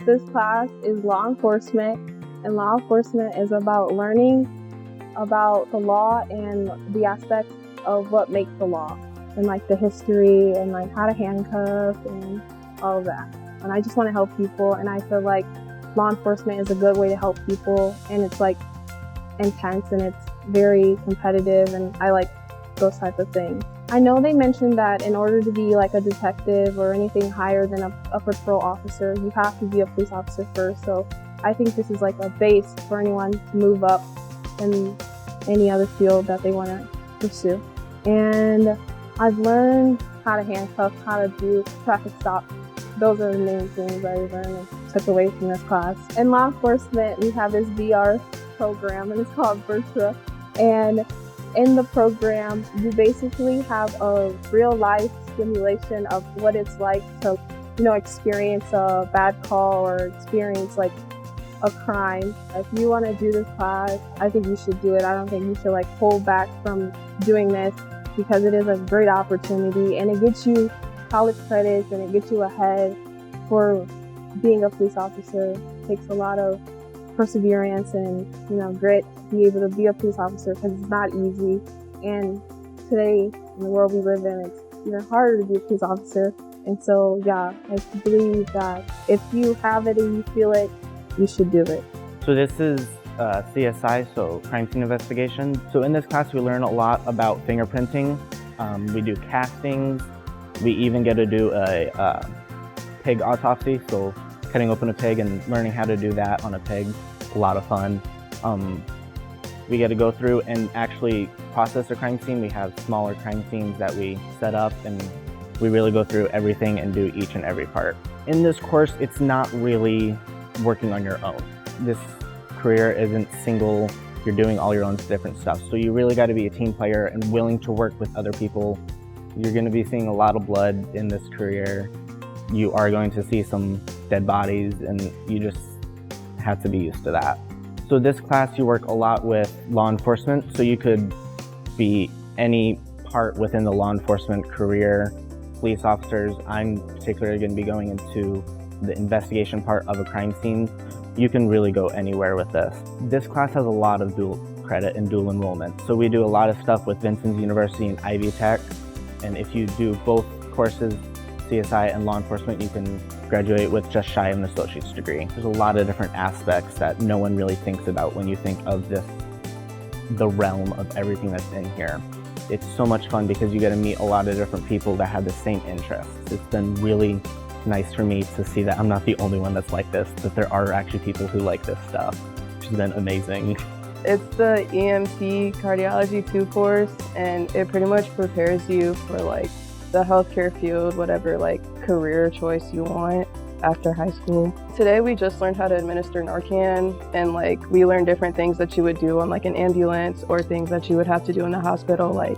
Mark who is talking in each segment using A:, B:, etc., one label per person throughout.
A: This class is law enforcement, and law enforcement is about learning about the law and the aspects of what makes the law, and like the history and like how to handcuff and all of that. And I just want to help people, and I feel like law enforcement is a good way to help people, and it's like intense and it's very competitive, and I like those type of things. I know they mentioned that in order to be like a detective or anything higher than a patrol officer, you have to be a police officer first. So I think this is like a base for anyone to move up in any other field that they want to pursue. And I've learned how to handcuff, how to do traffic stops. Those are the main things I learned and took away from this class. In law enforcement, we have this VR program, and it's called VERSA. And in the program, you basically have a real-life simulation of what it's like to, experience a bad call or experience like a crime. If you want to do this class, I think you should do it. I don't think you should like hold back from doing this, because it is a great opportunity, and it gets you college credits and it gets you ahead for being a police officer. It takes a lot of perseverance and grit to be able to be a police officer, because it's not easy. And today, in the world we live in, it's even harder to be a police officer. And so, yeah, I believe that if you have it and you feel it, you should do it.
B: So this is CSI, so crime scene investigation. So in this class, we learn a lot about fingerprinting. We do castings. We even get to do a pig autopsy, so cutting open a pig and learning how to do that on a pig. A lot of fun. We get to go through and actually process a crime scene. We have smaller crime scenes that we set up, and we really go through everything and do each and every part. In this course, it's not really working on your own. This career isn't single. You're doing all your own different stuff. So you really got to be a team player and willing to work with other people. You're going to be seeing a lot of blood in this career. You are going to see some dead bodies, and you just have to be used to that. So this class, you work a lot with law enforcement. So you could be any part within the law enforcement career. Police officers, I'm particularly going to be going into the investigation part of a crime scene. You can really go anywhere with this. This class has a lot of dual credit and dual enrollment. So we do a lot of stuff with Vincent's University and Ivy Tech. And if you do both courses, CSI and law enforcement, you can graduate with just shy of an associate's degree. There's a lot of different aspects that no one really thinks about when you think of the realm of everything that's in here. It's so much fun because you get to meet a lot of different people that have the same interests. It's been really nice for me to see that I'm not the only one that's like this, that there are actually people who like this stuff, which has been amazing.
C: It's the EMT Cardiology 2 course, and it pretty much prepares you for like the healthcare field, whatever like career choice you want after high school. Today we just learned how to administer Narcan, and like we learned different things that you would do on like an ambulance or things that you would have to do in the hospital, like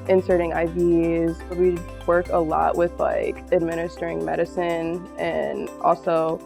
C: inserting IVs. We work a lot with like administering medicine, and also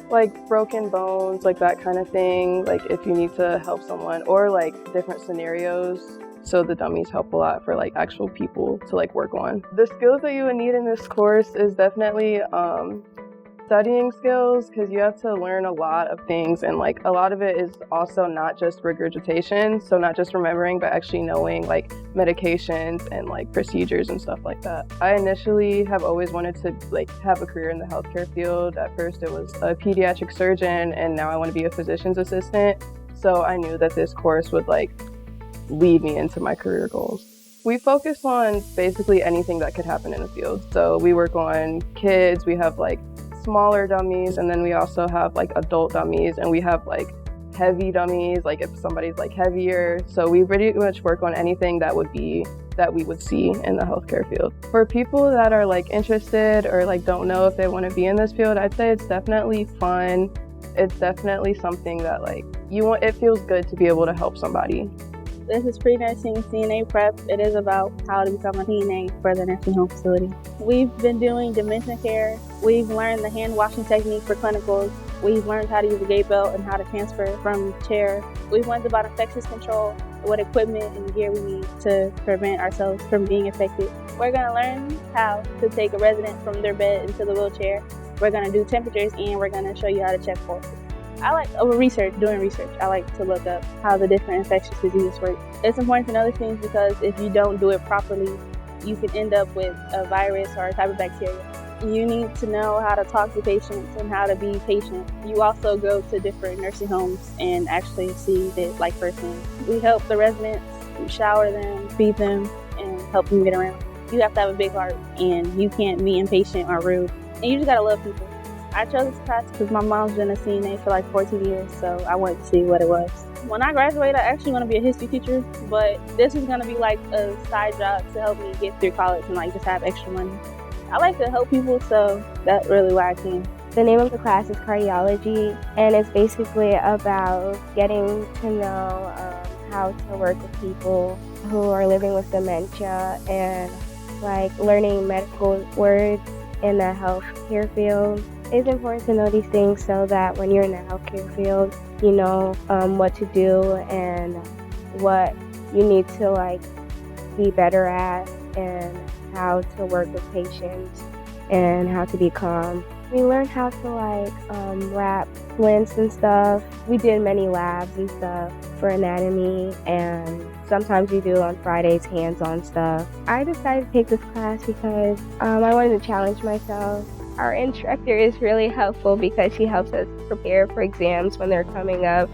C: like broken bones, like that kind of thing, like if you need to help someone, or like different scenarios. So the dummies help a lot for like actual people to like work on. The skills that you would need in this course is definitely studying skills, because you have to learn a lot of things, and like a lot of it is also not just regurgitation, so not just remembering, but actually knowing like medications and like procedures and stuff like that. I initially have always wanted to like have a career in the healthcare field. At first it was a pediatric surgeon, and now I want to be a physician's assistant. So I knew that this course would like lead me into my career goals. We focus on basically anything that could happen in the field. So we work on kids, we have like smaller dummies, and then we also have like adult dummies, and we have like heavy dummies, like if somebody's like heavier. So we pretty much work on anything that we would see in the healthcare field. For people that are like interested or like don't know if they want to be in this field, I'd say it's definitely fun. It's definitely something that like it feels good to be able to help somebody.
D: This is pre-nursing CNA prep. It is about how to become a CNA for the nursing home facility. We've been doing dementia care. We've learned the hand washing technique for clinicals. We've learned how to use a gait belt and how to transfer from chair. We've learned about infectious control, what equipment and gear we need to prevent ourselves from being infected. We're going to learn how to take a resident from their bed into the wheelchair, We're going to do temperatures, and we're going to show you how to check pulses. I like doing research. I like to look up how the different infectious diseases work. It's important to know these things because if you don't do it properly, you can end up with a virus or a type of bacteria. You need to know how to talk to patients and how to be patient. You also go to different nursing homes and actually see it like firsthand. We help the residents, we shower them, feed them, and help them get around. You have to have a big heart, and you can't be impatient or rude. And you just gotta love people. I chose this class because my mom's been a CNA for like 14 years, so I wanted to see what it was. When I graduate, I actually want to be a history teacher, but this is going to be like a side job to help me get through college and like just have extra money. I like to help people, so that's really why I came.
E: The name of the class is cardiology, and it's basically about getting to know how to work with people who are living with dementia and like learning medical words in the healthcare field. It's important to know these things so that when you're in the healthcare field, you know what to do and what you need to like be better at and how to work with patients and how to be calm. We learned how to like wrap splints and stuff. We did many labs and stuff for anatomy, and sometimes we do on Fridays hands-on stuff. I decided to take this class because I wanted to challenge myself. Our instructor is really helpful because she helps us prepare for exams when they're coming up,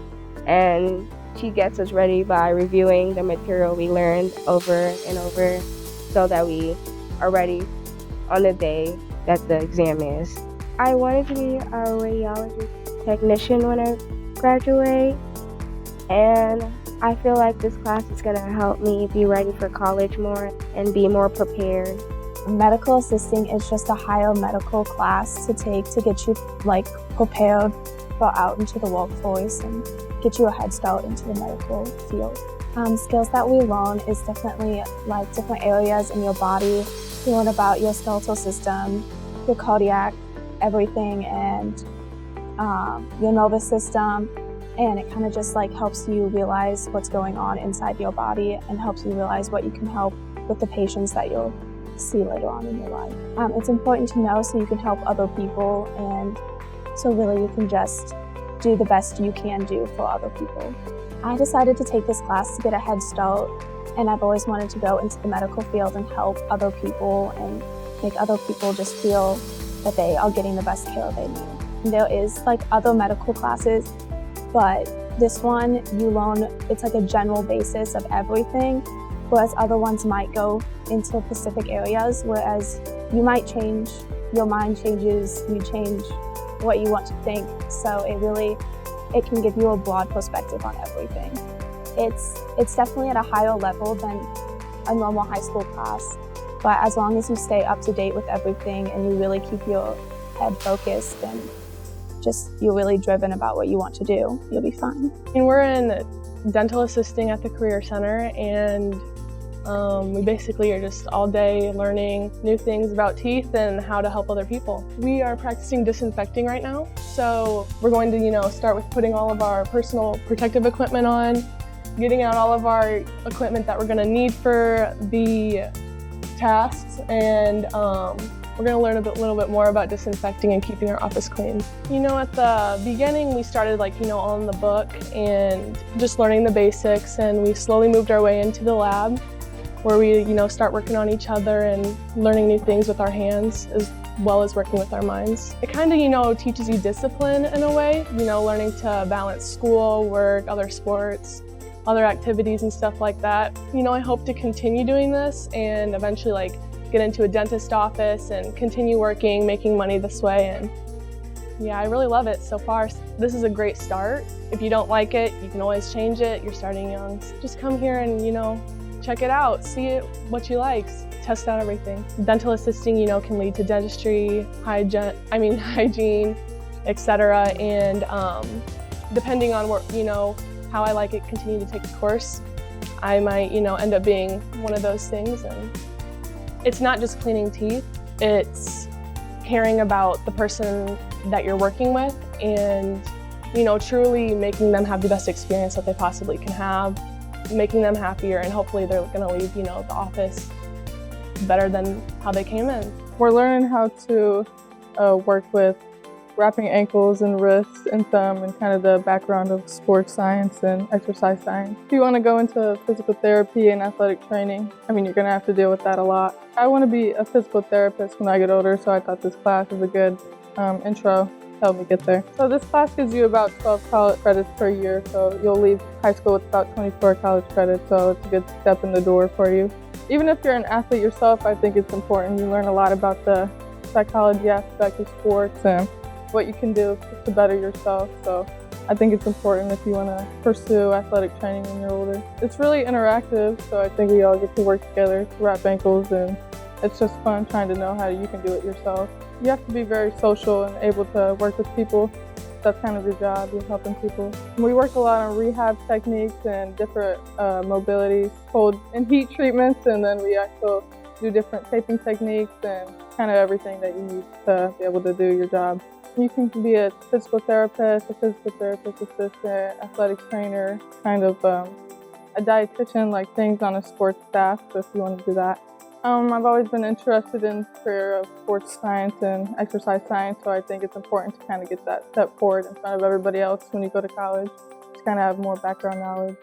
E: and she gets us ready by reviewing the material we learned over and over so that we are ready on the day that the exam is. I wanted to be a radiology technician when I graduate, and I feel like this class is going to help me be ready for college more and be more prepared.
F: Medical assisting is just a higher medical class to take to get you like prepared for out into the workforce and get you a head start into the medical field. Skills that we learn is definitely like different areas in your body. You learn about your skeletal system, your cardiac, everything, and your nervous system, and it kind of just like helps you realize what's going on inside your body and helps you realize what you can help with the patients that you'll see later on in your life. It's important to know so you can help other people, and so really you can just do the best you can do for other people. I decided to take this class to get a head start, and I've always wanted to go into the medical field and help other people and make other people just feel that they are getting the best care they need. There is like other medical classes, but this one you learn, it's like a general basis of everything, whereas other ones might go into specific areas, whereas you might change, your mind changes, you change what you want to think. So it can give you a broad perspective on everything. It's definitely at a higher level than a normal high school class, but as long as you stay up to date with everything and you really keep your head focused and just you're really driven about what you want to do, you'll be fine.
G: And we're in dental assisting at the Career Center, and we basically are just all day learning new things about teeth and how to help other people. We are practicing disinfecting right now, so we're going to start with putting all of our personal protective equipment on, getting out all of our equipment that we're going to need for the tasks, and we're going to learn a little bit more about disinfecting and keeping our office clean. At the beginning we started on the book and just learning the basics, and we slowly moved our way into the lab where we start working on each other and learning new things with our hands as well as working with our minds. It kind of teaches you discipline in a way, learning to balance school, work, other sports, other activities and stuff like that. I hope to continue doing this and eventually get into a dentist office and continue working, making money this way. And yeah, I really love it so far. This is a great start. If you don't like it, you can always change it. You're starting young. Just come here and, check it out, see it, what you like, test out everything. Dental assisting, can lead to dentistry, hygiene, etc. And depending on what, how I like it, continue to take the course, I might, end up being one of those things. And it's not just cleaning teeth, it's caring about the person that you're working with and, truly making them have the best experience that they possibly can have, making them happier, and hopefully they're going to leave, the office better than how they came in.
C: We're learning how to
G: work with wrapping ankles and wrists and thumb and kind of the background of sports science and exercise science. If you want to go into physical therapy and athletic training, I mean, you're going to have to deal with that a lot. I want to be a physical therapist when I get older, so I thought this class was a good intro to help me get there. So this class gives you about 12 college credits per year, so you'll leave high school with about 24 college credits, so it's a good step in the door for you. Even if you're an athlete yourself, I think it's important. You learn a lot about the psychology aspect of sports and what you can do to better yourself. So I think it's important if you want to pursue athletic training when you're older. It's really interactive, so I think we all get to work together to wrap ankles, and it's just fun trying to know how you can do it yourself. You have to be very social and able to work with people. That's kind of your job, you're helping people. We work a lot on rehab techniques and different mobilities, cold and heat treatments, and then we also do different taping techniques and kind of everything that you need to be able to do your job. You can be a physical therapist, a physical therapist assistant, athletic trainer, kind of a dietitian, like things on a sports staff, so if you want to do that. I've always been interested in the career of sports science and exercise science, so I think it's important to kind of get that step forward in front of everybody else when you go to college, to kind of have more background knowledge.